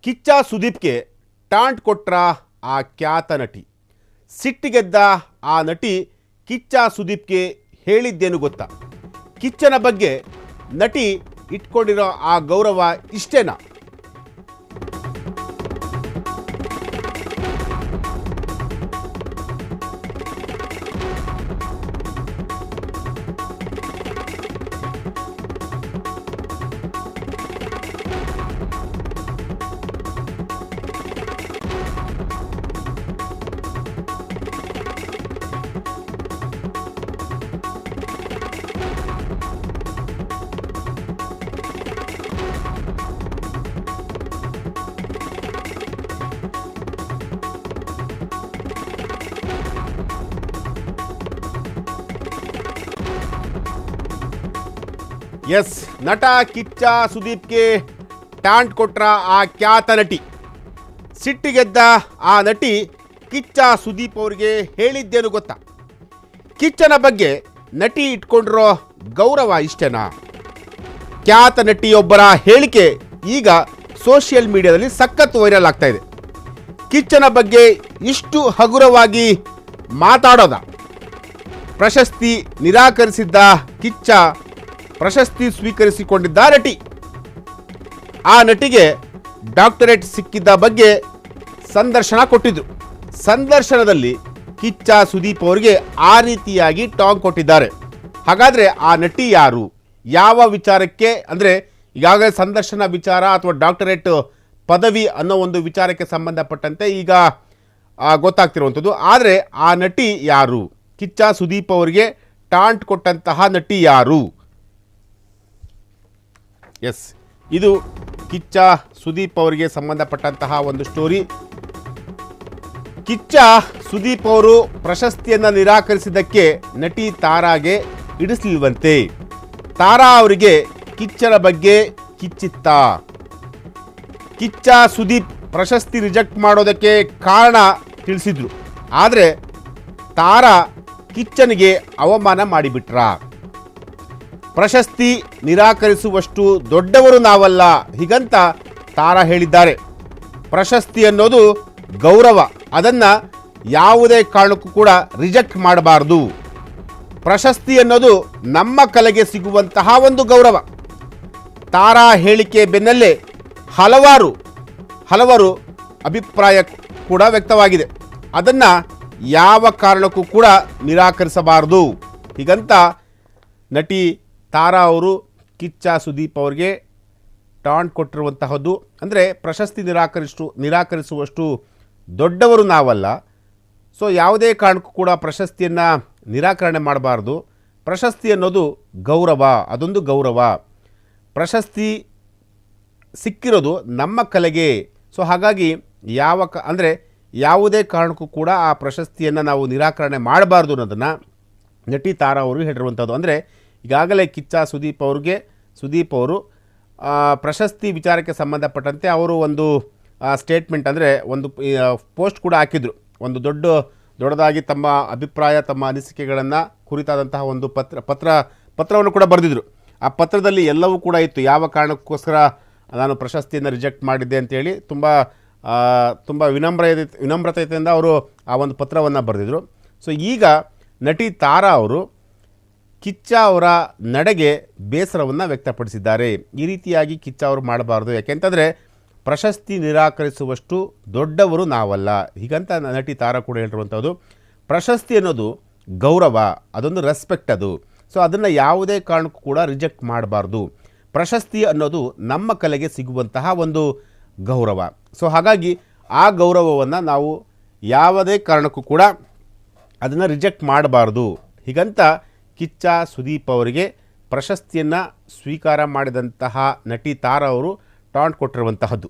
Kichcha ಸುದೀಪ್ಗೆ taunt ಕೊಟ್ರ ಆ ಖ್ಯಾತ ನಟಿ. ಸಿಟ್ಟಿಗೆದ್ದ ಆ ನಟಿ ಕಿಚ್ಚ ಸುದೀಪ್ಗೆ ಹೇಳಿದ್ದೇನು ಗೊತ್ತಾ? ಕಿಚ್ಚನ ಬಗ್ಗೆ ನಟಿ ಇಟ್ಕೊಂಡಿರೋ ಆ ಗೌರವ ಇಷ್ಟೇನಾ? ಎಸ್, ನಟ ಕಿಚ್ಚ ಸುದೀಪ್ಗೆ ಟಾಂಟ್ ಕೊಟ್ರ ಆ ಖ್ಯಾತ ನಟಿ. ಸಿಟ್ಟಿಗೆದ್ದ ಆ ನಟಿ ಕಿಚ್ಚ ಸುದೀಪ್ ಅವರಿಗೆ ಹೇಳಿದ್ದೇನು ಗೊತ್ತಾ? ಕಿಚ್ಚನ ಬಗ್ಗೆ ನಟಿ ಇಟ್ಕೊಂಡಿರೋ ಗೌರವ ಇಷ್ಟೇನಾ? ಖ್ಯಾತ ನಟಿಯೊಬ್ಬರ ಹೇಳಿಕೆ ಈಗ ಸೋಷಿಯಲ್ ಮೀಡಿಯಾದಲ್ಲಿ ಸಖತ್ ವೈರಲ್ ಆಗ್ತಾ ಇದೆ. ಕಿಚ್ಚನ ಬಗ್ಗೆ ಇಷ್ಟು ಹಗುರವಾಗಿ ಮಾತಾಡೋದ? ಪ್ರಶಸ್ತಿ ನಿರಾಕರಿಸಿದ್ದ ಕಿಚ್ಚ ಪ್ರಶಸ್ತಿ ಸ್ವೀಕರಿಸಿಕೊಂಡಿದ್ದ ನಟಿ. ಆ ನಟಿಗೆ ಡಾಕ್ಟರೇಟ್ ಸಿಕ್ಕಿದ್ದ ಬಗ್ಗೆ ಸಂದರ್ಶನ ಕೊಟ್ಟಿದ್ರು. ಸಂದರ್ಶನದಲ್ಲಿ ಕಿಚ್ಚ ಸುದೀಪ್ ಅವರಿಗೆ ಆ ರೀತಿಯಾಗಿ ಟಾಂಗ್ ಕೊಟ್ಟಿದ್ದಾರೆ. ಹಾಗಾದರೆ ಆ ನಟಿ ಯಾರು? ಯಾವ ವಿಚಾರಕ್ಕೆ? ಅಂದರೆ ಈಗಾಗಲೇ ಸಂದರ್ಶನ ವಿಚಾರ ಅಥವಾ ಡಾಕ್ಟರೇಟ್ ಪದವಿ ಅನ್ನೋ ಒಂದು ವಿಚಾರಕ್ಕೆ ಸಂಬಂಧಪಟ್ಟಂತೆ ಈಗ ಗೊತ್ತಾಗ್ತಿರುವಂಥದ್ದು. ಆದರೆ ಆ ನಟಿ ಯಾರು? ಕಿಚ್ಚ ಸುದೀಪ್ ಅವರಿಗೆ ಟಾಂಟ್ ಕೊಟ್ಟಂತಹ ನಟಿ ಯಾರು? ಎಸ್, ಇದು ಕಿಚ್ಚ ಸುದೀಪ್ ಅವರಿಗೆ ಸಂಬಂಧಪಟ್ಟಂತಹ ಒಂದು ಸ್ಟೋರಿ. ಕಿಚ್ಚ ಸುದೀಪ್ ಅವರು ಪ್ರಶಸ್ತಿಯನ್ನು ನಿರಾಕರಿಸಿದ್ದಕ್ಕೆ ನಟಿ ತಾರಾಗೆ ಇಡಿಸಲಿಲ್ವಂತೆ. ತಾರಾ ಅವರಿಗೆ ಕಿಚ್ಚನ ಬಗ್ಗೆ ಕಿಚ್ಚಿತ್ತ. ಕಿಚ್ಚ ಸುದೀಪ್ ಪ್ರಶಸ್ತಿ ರಿಜೆಕ್ಟ್ ಮಾಡೋದಕ್ಕೆ ಕಾರಣ ತಿಳಿಸಿದ್ರು. ಆದರೆ ತಾರಾ ಕಿಚ್ಚನಿಗೆ ಅವಮಾನ ಮಾಡಿಬಿಟ್ರ. ಪ್ರಶಸ್ತಿ ನಿರಾಕರಿಸುವಷ್ಟು ದೊಡ್ಡವರು ನಾವಲ್ಲ, ಹೀಗಂತ ತಾರಾ ಹೇಳಿದ್ದಾರೆ. ಪ್ರಶಸ್ತಿ ಅನ್ನೋದು ಗೌರವ, ಅದನ್ನು ಯಾವುದೇ ಕಾರಣಕ್ಕೂ ಕೂಡ ರಿಜೆಕ್ಟ್ ಮಾಡಬಾರ್ದು. ಪ್ರಶಸ್ತಿ ಅನ್ನೋದು ನಮ್ಮ ಕಲೆಗೆ ಸಿಗುವಂತಹ ಒಂದು ಗೌರವ. ತಾರಾ ಹೇಳಿಕೆ ಬೆನ್ನಲ್ಲೇ ಹಲವಾರು ಅಭಿಪ್ರಾಯ ಕೂಡ ವ್ಯಕ್ತವಾಗಿದೆ. ಅದನ್ನು ಯಾವ ಕಾರಣಕ್ಕೂ ಕೂಡ ನಿರಾಕರಿಸಬಾರದು, ಹೀಗಂತ ನಟಿ ತಾರಾ ಅವರು ಕಿಚ್ಚ ಸುದೀಪ್ ಅವರಿಗೆ ಟಾಂಟ್ ಕೊಟ್ಟಿರುವಂತಹದ್ದು. ಅಂದರೆ ಪ್ರಶಸ್ತಿ ನಿರಾಕರಿಸುವಷ್ಟು ದೊಡ್ಡವರು ನಾವಲ್ಲ, ಸೊ ಯಾವುದೇ ಕಾರಣಕ್ಕೂ ಕೂಡ ಪ್ರಶಸ್ತಿಯನ್ನು ನಿರಾಕರಣೆ ಮಾಡಬಾರ್ದು. ಪ್ರಶಸ್ತಿ ಅನ್ನೋದು ಗೌರವ, ಅದೊಂದು ಗೌರವ. ಪ್ರಶಸ್ತಿ ಸಿಕ್ಕಿರೋದು ನಮ್ಮ ಕಲೆಗೆ. ಸೊ ಹಾಗಾಗಿ ಅಂದರೆ ಯಾವುದೇ ಕಾರಣಕ್ಕೂ ಕೂಡ ಆ ಪ್ರಶಸ್ತಿಯನ್ನು ನಾವು ನಿರಾಕರಣೆ ಮಾಡಬಾರ್ದು ಅನ್ನೋದನ್ನು ನಟಿ ತಾರಾ ಅವರು ಹೇಳಿರುವಂಥದ್ದು. ಅಂದರೆ ಈಗಾಗಲೇ ಕಿಚ್ಚ ಸುದೀಪ್ ಅವರು ಪ್ರಶಸ್ತಿ ವಿಚಾರಕ್ಕೆ ಸಂಬಂಧಪಟ್ಟಂತೆ ಅವರು ಒಂದು ಸ್ಟೇಟ್ಮೆಂಟ್, ಅಂದರೆ ಒಂದು ಪೋಸ್ಟ್ ಕೂಡ ಹಾಕಿದರು. ಒಂದು ದೊಡ್ಡದಾಗಿ ತಮ್ಮ ಅಭಿಪ್ರಾಯ, ತಮ್ಮ ಅನಿಸಿಕೆಗಳನ್ನು ಕುರಿತಾದಂತಹ ಒಂದು ಪತ್ರವನ್ನು ಕೂಡ ಬರೆದಿದ್ರು. ಆ ಪತ್ರದಲ್ಲಿ ಎಲ್ಲವೂ ಕೂಡ ಇತ್ತು. ಯಾವ ಕಾರಣಕ್ಕೋಸ್ಕರ ನಾನು ಪ್ರಶಸ್ತಿಯನ್ನು ರಿಜೆಕ್ಟ್ ಮಾಡಿದ್ದೆ ಅಂತೇಳಿ ತುಂಬ ವಿನಮ್ರತೆಯಿಂದ ಅವರು ಆ ಒಂದು ಪತ್ರವನ್ನು ಬರೆದಿದ್ರು. ಸೊ ಈಗ ನಟಿ ತಾರಾ ಅವರು ಕಿಚ್ಚ ಅವರ ನಡೆಗೆ ಬೇಸರವನ್ನು ವ್ಯಕ್ತಪಡಿಸಿದ್ದಾರೆ. ಈ ರೀತಿಯಾಗಿ ಕಿಚ್ಚ ಅವರು ಮಾಡಬಾರ್ದು, ಯಾಕೆಂತಂದರೆ ಪ್ರಶಸ್ತಿ ನಿರಾಕರಿಸುವಷ್ಟು ದೊಡ್ಡವರು ನಾವಲ್ಲ, ಹೀಗಂತ ನಟಿ ತಾರಾ ಕೂಡ ಹೇಳಿರುವಂಥದ್ದು. ಪ್ರಶಸ್ತಿ ಅನ್ನೋದು ಗೌರವ, ಅದೊಂದು ರೆಸ್ಪೆಕ್ಟ್ ಅದು. ಸೊ ಅದನ್ನು ಯಾವುದೇ ಕಾರಣಕ್ಕೂ ಕೂಡ ರಿಜೆಕ್ಟ್ ಮಾಡಬಾರ್ದು. ಪ್ರಶಸ್ತಿ ಅನ್ನೋದು ನಮ್ಮ ಕಲೆಗೆ ಸಿಗುವಂತಹ ಒಂದು ಗೌರವ. ಸೊ ಹಾಗಾಗಿ ಆ ಗೌರವವನ್ನು ನಾವು ಯಾವುದೇ ಕಾರಣಕ್ಕೂ ಕೂಡ ಅದನ್ನು ರಿಜೆಕ್ಟ್ ಮಾಡಬಾರ್ದು, ಹೀಗಂತ ಕಿಚ್ಚ ಸುದೀಪ್ ಅವರಿಗೆ ಪ್ರಶಸ್ತಿಯನ್ನು ಸ್ವೀಕಾರ ಮಾಡಿದಂತಹ ನಟಿ ತಾರಾ ಅವರು ಟಾಂಟ್ ಕೊಟ್ಟಿರುವಂತಹದ್ದು.